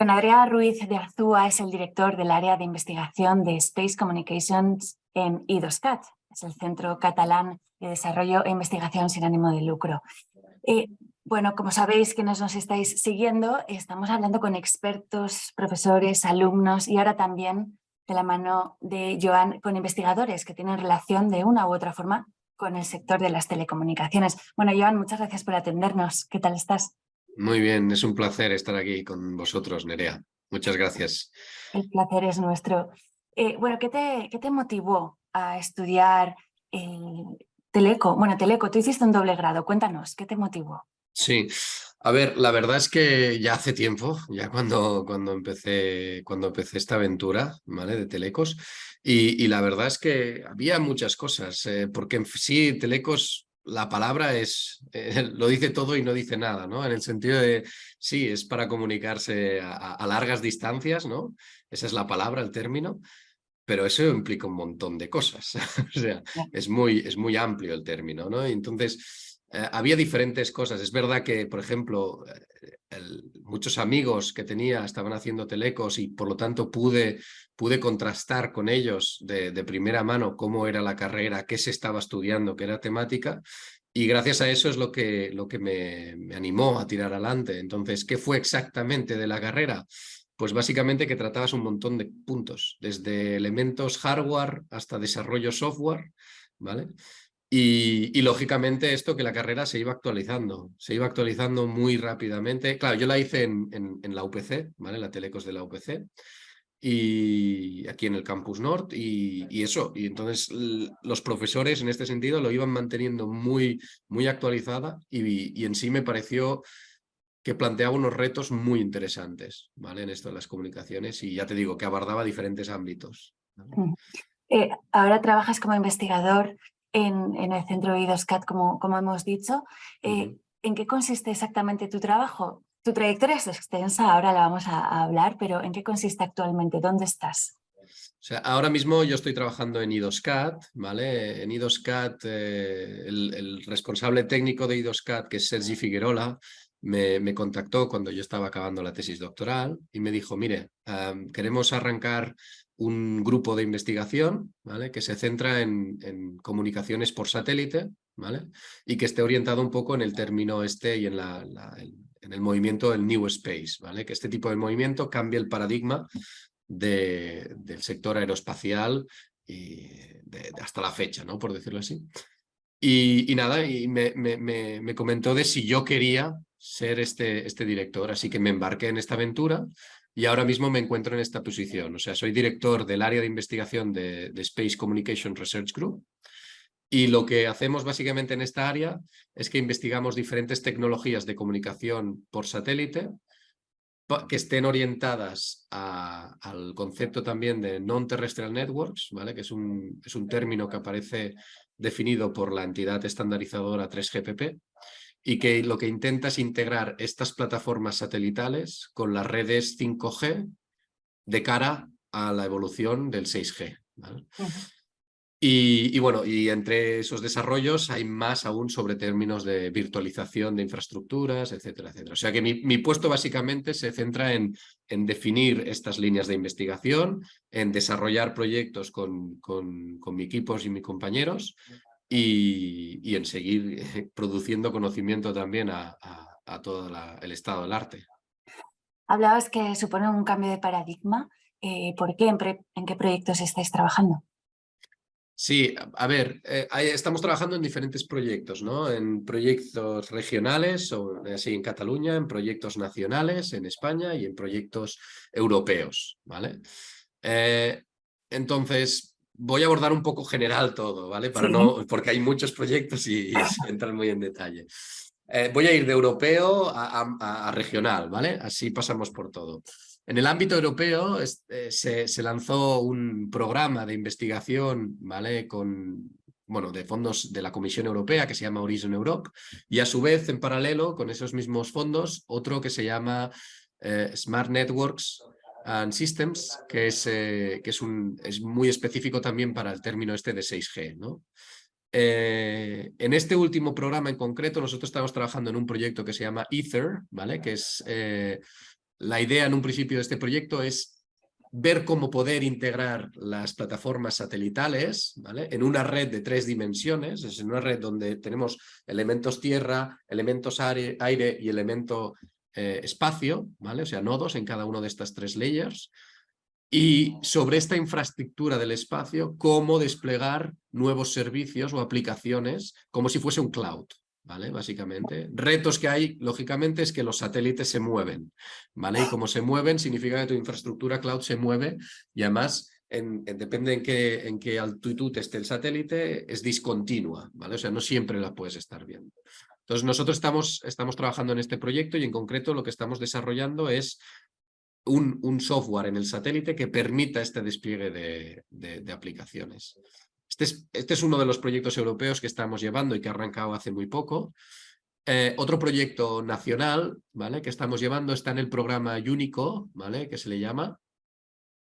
Bueno, Adrià Ruiz de Arzúa es el director del área de investigación de Space Communications en IDOSCAT, es el Centro Catalán de Desarrollo e Investigación sin ánimo de lucro. Bueno, como sabéis, quienes nos estáis siguiendo, estamos hablando con expertos, profesores, alumnos y ahora también de la mano de Joan con investigadores que tienen relación de una u otra forma con el sector de las telecomunicaciones. Bueno, Joan, muchas gracias por atendernos. ¿Qué tal estás? Muy bien, es un placer estar aquí con vosotros, Nerea. Muchas gracias. El placer es nuestro. Bueno, ¿qué te motivó a estudiar Teleco? Bueno, Teleco, tú hiciste un doble grado. Cuéntanos, ¿qué te motivó? Sí, a ver, la verdad es que ya hace tiempo, ya cuando empecé esta aventura, ¿vale? De Telecos, y la verdad es que había muchas cosas, porque en sí Telecos, la palabra lo dice todo y no dice nada, ¿no? En el sentido de, sí, es para comunicarse a largas distancias, ¿no? Esa es la palabra, el término. Pero eso implica un montón de cosas. O sea, es muy amplio el término, ¿no? Y entonces, había diferentes cosas. Es verdad que, por ejemplo, muchos amigos que tenía estaban haciendo telecos y por lo tanto pude contrastar con ellos de primera mano cómo era la carrera, qué se estaba estudiando, qué era temática. Y gracias a eso es lo que me animó a tirar adelante. Entonces, ¿qué fue exactamente de la carrera? Pues básicamente que tratabas un montón de puntos, desde elementos hardware hasta desarrollo software, ¿vale? Y lógicamente esto que la carrera se iba actualizando muy rápidamente. Claro, yo la hice en la UPC, ¿vale? La Telecos de la UPC, y aquí en el Campus Nord, y eso. Y entonces los profesores en este sentido lo iban manteniendo muy actualizada y en sí me pareció que planteaba unos retos muy interesantes, ¿vale? En esto de las comunicaciones y ya te digo que abordaba diferentes ámbitos, ¿vale? Ahora trabajas como investigador en el centro IDOSCAT, como hemos dicho. ¿En qué consiste exactamente tu trabajo? Tu trayectoria es extensa, ahora la vamos a hablar, pero ¿en qué consiste actualmente? ¿Dónde estás? O sea, ahora mismo yo estoy trabajando en IDOSCAT, ¿vale? En IDOSCAT, el responsable técnico de IDOSCAT, que es Sergi Figuerola, me contactó cuando yo estaba acabando la tesis doctoral y me dijo, mire, queremos arrancar un grupo de investigación, ¿vale? Que se centra en comunicaciones por satélite, ¿vale? Y que esté orientado un poco en el término este y en el movimiento del New Space, ¿vale? Que este tipo de movimiento cambie el paradigma del sector aeroespacial y hasta la fecha, ¿no? Por decirlo así. Y nada, y me comentó de si yo quería ser este director, así que me embarqué en esta aventura y ahora mismo me encuentro en esta posición. O sea, soy director del área de investigación de Space Communication Research Group y lo que hacemos básicamente en esta área es que investigamos diferentes tecnologías de comunicación por satélite que estén orientadas al concepto también de Non-Terrestrial Networks, ¿vale? Que es un término que aparece definido por la entidad estandarizadora 3GPP y que lo que intenta es integrar estas plataformas satelitales con las redes 5G de cara a la evolución del 6G, ¿vale? Y bueno, y entre esos desarrollos hay más aún sobre términos de virtualización de infraestructuras, etcétera, etcétera. O sea que mi puesto básicamente se centra en definir estas líneas de investigación, en desarrollar proyectos con mi equipos y mis compañeros y en seguir produciendo conocimiento también a todo el estado del arte. Hablabas que supone un cambio de paradigma. ¿Por qué? ¿En qué proyectos estáis trabajando? Sí, a ver, estamos trabajando en diferentes proyectos, ¿no? En proyectos regionales, o así en Cataluña, en proyectos nacionales en España y en proyectos europeos, ¿vale? Eh, entonces, voy a abordar un poco general todo, ¿vale? Sí. Porque hay muchos proyectos y se entran muy en detalle. Voy a ir de europeo a regional, ¿vale? Así pasamos por todo. En el ámbito europeo se lanzó un programa de investigación, ¿vale? Bueno, de fondos de la Comisión Europea que se llama Horizon Europe y a su vez, en paralelo con esos mismos fondos, otro que se llama Smart Networks and Systems, que es muy específico también para el término este de 6G, ¿no? En este último programa en concreto, nosotros estamos trabajando en un proyecto que se llama Ether, ¿vale? Que es la idea en un principio de este proyecto es ver cómo poder integrar las plataformas satelitales, ¿vale?, en una red de 3 dimensiones, es en una red donde tenemos elementos tierra, elementos aire y elemento espacio, ¿vale?, o sea, nodos en cada uno de estas 3 layers, y sobre esta infraestructura del espacio, cómo desplegar nuevos servicios o aplicaciones como si fuese un cloud, ¿vale? Básicamente. Retos que hay, lógicamente, es que los satélites se mueven, ¿vale? Y como se mueven, significa que tu infraestructura cloud se mueve y además, depende en qué altitud esté el satélite, es discontinua, ¿vale? O sea, no siempre la puedes estar viendo. Entonces, nosotros estamos trabajando en este proyecto y en concreto lo que estamos desarrollando es un software en el satélite que permita este despliegue de aplicaciones. Este es uno de los proyectos europeos que estamos llevando y que ha arrancado hace muy poco. Otro proyecto nacional, ¿vale?, que estamos llevando está en el programa UNICO, ¿vale?, que se le llama,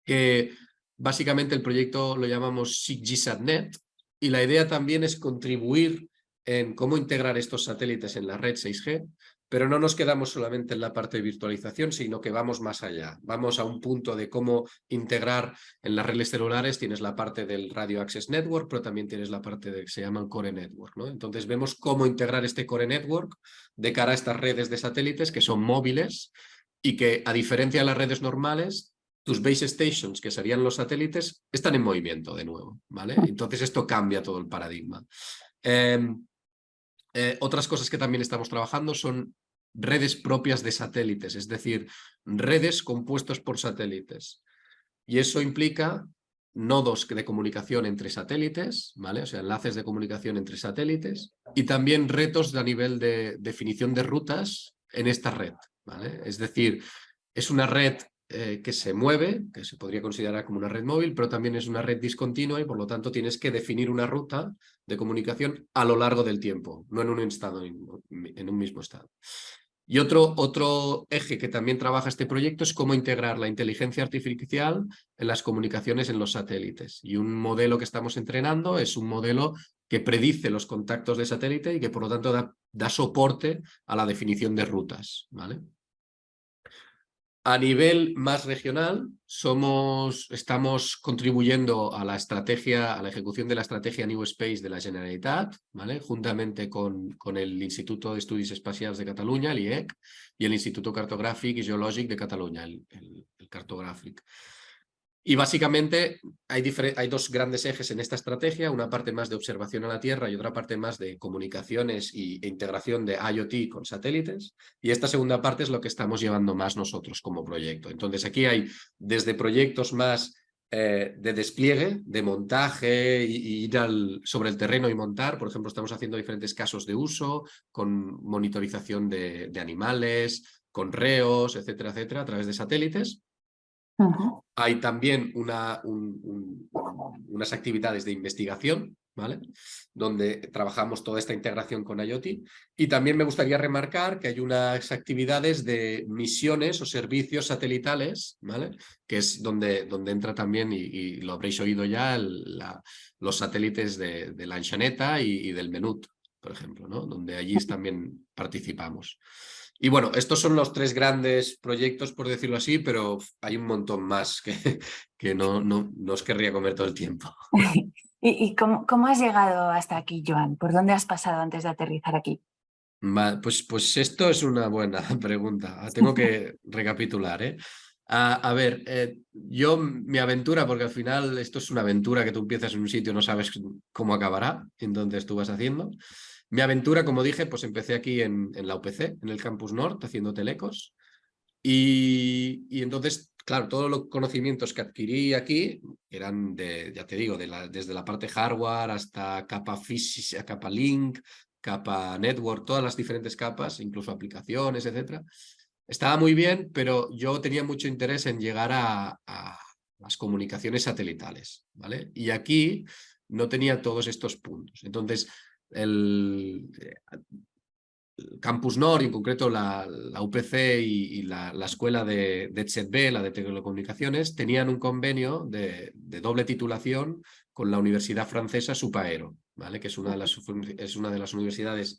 que básicamente el proyecto lo llamamos 6GSatNet, y la idea también es contribuir en cómo integrar estos satélites en la red 6G, pero no nos quedamos solamente en la parte de virtualización, sino que vamos más allá. Vamos a un punto de cómo integrar en las redes celulares, tienes la parte del Radio Access Network, pero también tienes la parte de que se llama Core Network, ¿no? Entonces vemos cómo integrar este Core Network de cara a estas redes de satélites que son móviles y que, a diferencia de las redes normales, tus base stations, que serían los satélites, están en movimiento de nuevo, ¿vale? Entonces esto cambia todo el paradigma. Otras cosas que también estamos trabajando son redes propias de satélites, es decir, redes compuestas por satélites. Y eso implica nodos de comunicación entre satélites, ¿vale? O sea, enlaces de comunicación entre satélites, y también retos a nivel de definición de rutas en esta red, ¿vale? Es decir, es una red que se mueve, que se podría considerar como una red móvil, pero también es una red discontinua y por lo tanto tienes que definir una ruta de comunicación a lo largo del tiempo, no en un estado, en un mismo estado. Y otro eje que también trabaja este proyecto es cómo integrar la inteligencia artificial en las comunicaciones en los satélites. Y un modelo que estamos entrenando es un modelo que predice los contactos de satélite y que por lo tanto da soporte a la definición de rutas, ¿vale? A nivel más regional, estamos contribuyendo a la ejecución de la estrategia New Space de la Generalitat, ¿vale?, juntamente con el Instituto de Estudis Espacials de Catalunya, el IEC, y el Instituto Cartogràfic i Geològic de Catalunya, el Cartogràfic. Y básicamente hay 2 grandes ejes en esta estrategia, una parte más de observación a la Tierra y otra parte más de comunicaciones e integración de IoT con satélites. Y esta segunda parte es lo que estamos llevando más nosotros como proyecto. Entonces aquí hay desde proyectos más de despliegue, de montaje y ir sobre el terreno y montar. Por ejemplo, estamos haciendo diferentes casos de uso con monitorización de animales, con reos, etcétera, etcétera, a través de satélites. Hay también unas actividades de investigación, ¿vale?, donde trabajamos toda esta integración con IoT. Y también me gustaría remarcar que hay unas actividades de misiones o servicios satelitales, ¿vale?, que es donde entra también, y lo habréis oído ya, los satélites de la Enxaneta y del Menut, por ejemplo, ¿no?, donde allí también participamos. Y bueno, estos son los 3 grandes proyectos, por decirlo así, pero hay un montón más que no os querría comer todo el tiempo. ¿Y cómo has llegado hasta aquí, Joan? ¿Por dónde has pasado antes de aterrizar aquí? Pues esto es una buena pregunta. Tengo que recapitular, ¿eh? A ver, mi aventura, porque al final esto es una aventura que tú empiezas en un sitio, no sabes cómo acabará, entonces tú vas haciendo. Mi aventura, como dije, pues empecé aquí en la UPC, en el Campus Norte, haciendo telecos. Y entonces, claro, todos los conocimientos que adquirí aquí eran ya te digo, desde la parte hardware hasta capa física, capa link, capa network, todas las diferentes capas, incluso aplicaciones, etcétera. Estaba muy bien, pero yo tenía mucho interés en llegar a las comunicaciones satelitales, ¿vale? Y aquí no tenía todos estos puntos. Entonces, el Campus Nord, y en concreto la UPC y la escuela de ZB, la de telecomunicaciones, tenían un convenio de doble titulación con la Universidad Francesa Supaero, ¿vale?, que es una de las universidades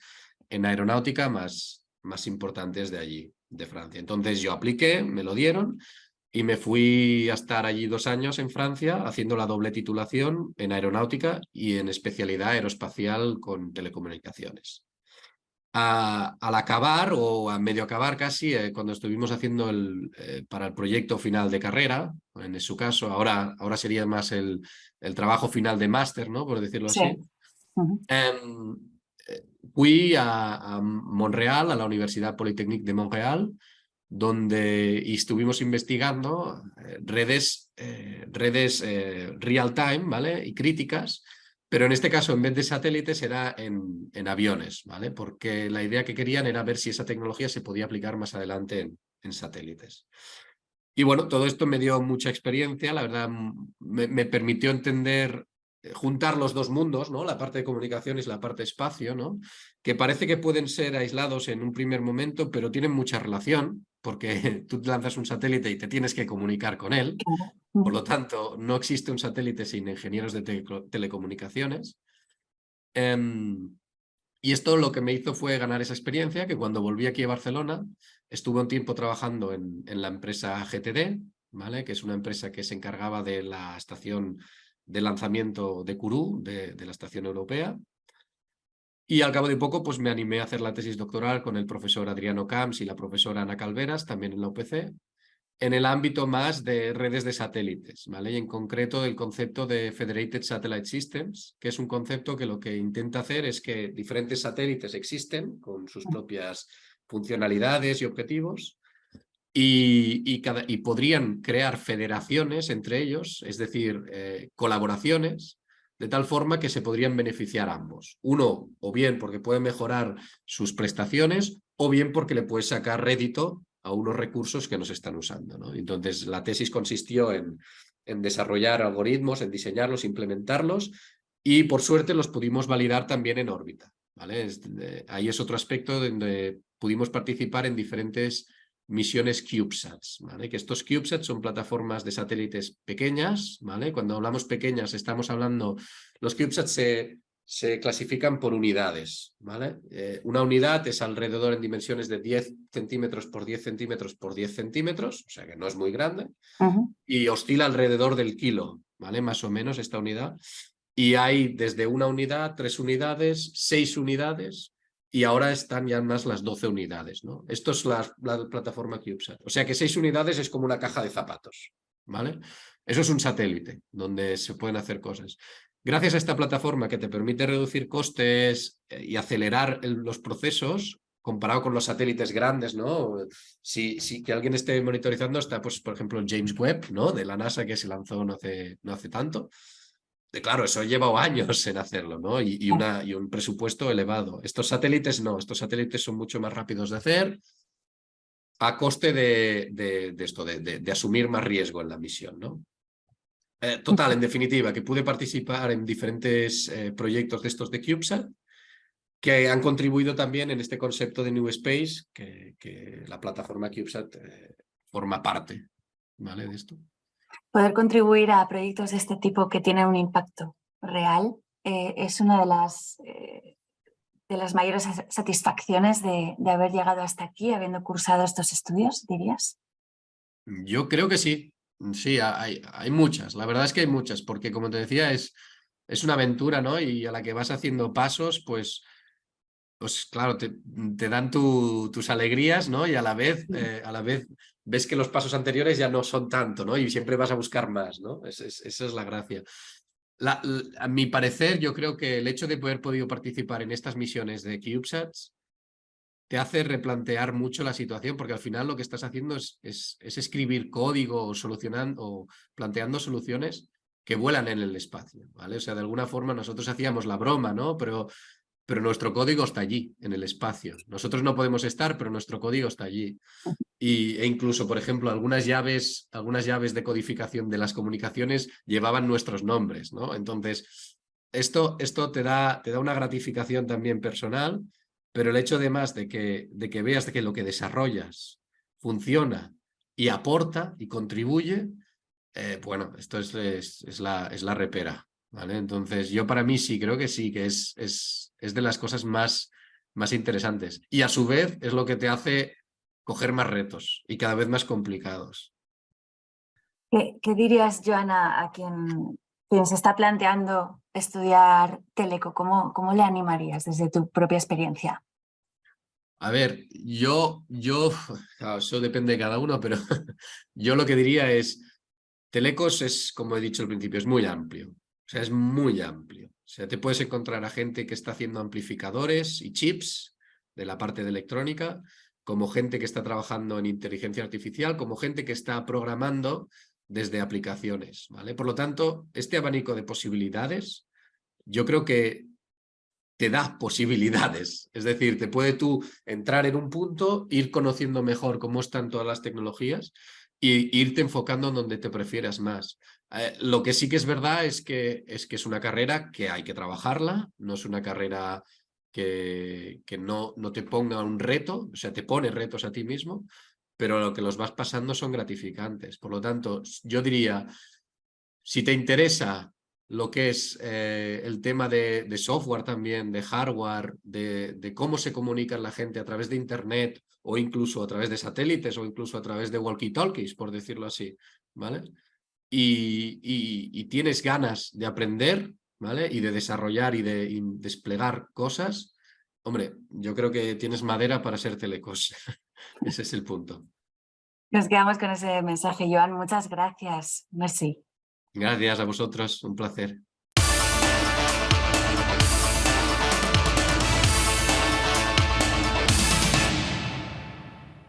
en aeronáutica más importantes de allí. Francia. Entonces yo apliqué, me lo dieron y me fui a estar allí 2 años en Francia haciendo la doble titulación en aeronáutica y en especialidad aeroespacial con telecomunicaciones. Al acabar o a medio acabar casi, cuando estuvimos haciendo para el proyecto final de carrera, en su caso, ahora sería más el trabajo final de máster, ¿no? Por decirlo Sí. así. Fui a Montreal, a la Universidad Polytechnique de Montreal, donde estuvimos investigando redes real time, ¿vale? Y críticas, pero en este caso en vez de satélites era en aviones, ¿vale? Porque la idea que querían era ver si esa tecnología se podía aplicar más adelante en satélites. Y bueno, todo esto me dio mucha experiencia, la verdad me permitió entender, juntar los dos mundos, ¿no? La parte de comunicaciones y la parte de espacio, ¿no? Que parece que pueden ser aislados en un primer momento, pero tienen mucha relación, porque tú lanzas un satélite y te tienes que comunicar con él. Por lo tanto, no existe un satélite sin ingenieros de telecomunicaciones. Y esto lo que me hizo fue ganar esa experiencia, que cuando volví aquí a Barcelona, estuve un tiempo trabajando en la empresa GTD, ¿vale? Que es una empresa que se encargaba de la estación de lanzamiento de Kourou, de la estación europea. Y al cabo de poco pues me animé a hacer la tesis doctoral con el profesor Adriano Camps y la profesora Ana Calveras, también en la UPC, en el ámbito más de redes de satélites, ¿vale? Y en concreto el concepto de Federated Satellite Systems, que es un concepto que lo que intenta hacer es que diferentes satélites existen con sus propias funcionalidades y objetivos y podrían crear federaciones entre ellos, es decir, colaboraciones, de tal forma que se podrían beneficiar ambos. Uno, o bien porque puede mejorar sus prestaciones, o bien porque le puede sacar rédito a unos recursos que no se están usando, ¿no? Entonces, la tesis consistió en desarrollar algoritmos, en diseñarlos, implementarlos, y por suerte los pudimos validar también en órbita, ¿vale? Ahí es otro aspecto donde pudimos participar en diferentes misiones CubeSats, ¿vale? Que estos CubeSats son plataformas de satélites pequeñas, ¿vale? Cuando hablamos pequeñas estamos hablando, los CubeSats se clasifican por unidades, ¿vale? Una unidad es alrededor en dimensiones de 10 centímetros por 10 centímetros por 10 centímetros, o sea que no es muy grande, y oscila alrededor del kilo, ¿vale? Más o menos esta unidad. Y hay desde una unidad, 3 unidades, 6 unidades, y ahora están ya más las 12 unidades, ¿no? Esto es la plataforma CubeSat. O sea que 6 unidades es como una caja de zapatos, ¿vale? Eso es un satélite donde se pueden hacer cosas. Gracias a esta plataforma que te permite reducir costes y acelerar los procesos, comparado con los satélites grandes, ¿no? Si que alguien esté monitorizando está, pues, por ejemplo, James Webb, ¿no? De la NASA, que se lanzó no hace tanto. Claro, eso lleva años en hacerlo, ¿no? Y un presupuesto elevado. Estos satélites no, estos satélites son mucho más rápidos de hacer a coste de asumir más riesgo en la misión, ¿no? Total, en definitiva, que pude participar en diferentes proyectos de estos de CubeSat que han contribuido también en este concepto de New Space, que la plataforma CubeSat forma parte, ¿vale? De esto. Poder contribuir a proyectos de este tipo que tienen un impacto real es una de las mayores satisfacciones de haber llegado hasta aquí, habiendo cursado estos estudios, dirías. Yo creo que sí. Sí, hay muchas. La verdad es que hay muchas, porque como te decía, es una aventura, ¿no? Y a la que vas haciendo pasos, pues claro, te dan tus alegrías, ¿no? Y a la vez ves que los pasos anteriores ya no son tanto, ¿no? Y siempre vas a buscar más, ¿no? Esa es la gracia. A mi parecer, yo creo que el hecho de haber podido participar en estas misiones de CubeSats te hace replantear mucho la situación, porque al final lo que estás haciendo es escribir código o solucionando o planteando soluciones que vuelan en el espacio, ¿vale? O sea, de alguna forma nosotros hacíamos la broma, ¿no? Pero nuestro código está allí, en el espacio. Nosotros no podemos estar, pero nuestro código está allí. E incluso, por ejemplo, algunas llaves de codificación de las comunicaciones llevaban nuestros nombres, ¿no? Entonces, esto te da una gratificación también personal, pero el hecho además de que veas de que lo que desarrollas funciona y aporta y contribuye, bueno, esto es la repera, ¿vale? Entonces, yo para mí sí, creo que sí, que es de las cosas más interesantes. Y a su vez es lo que te hace coger más retos y cada vez más complicados. ¿Qué dirías, Joana, a quien se está planteando estudiar teleco? ¿Cómo le animarías desde tu propia experiencia? A ver, claro, eso depende de cada uno, pero yo lo que diría es, telecos es, como he dicho al principio, es muy amplio. O sea, es muy amplio. O sea, te puedes encontrar a gente que está haciendo amplificadores y chips de la parte de electrónica, como gente que está trabajando en inteligencia artificial, como gente que está programando desde aplicaciones, ¿vale? Por lo tanto, este abanico de posibilidades, yo creo que te da posibilidades. Es decir, te puede tú entrar en un punto, ir conociendo mejor cómo están todas las tecnologías y irte enfocando en donde te prefieras más. Lo que sí que es verdad es que es una carrera que hay que trabajarla, no es una carrera que no te ponga un reto, o sea, te pone retos a ti mismo, pero lo que los vas pasando son gratificantes. Por lo tanto, yo diría, si te interesa lo que es el tema de software también, de hardware, de cómo se comunica la gente a través de Internet o incluso a través de satélites o incluso a través de walkie-talkies, por decirlo así, ¿vale? Y tienes ganas de aprender, ¿vale? Y de desarrollar y de desplegar cosas, hombre, yo creo que tienes madera para ser telecos. Ese es el punto. Nos quedamos con ese mensaje, Joan. Muchas gracias. Merci. Gracias a vosotros, un placer.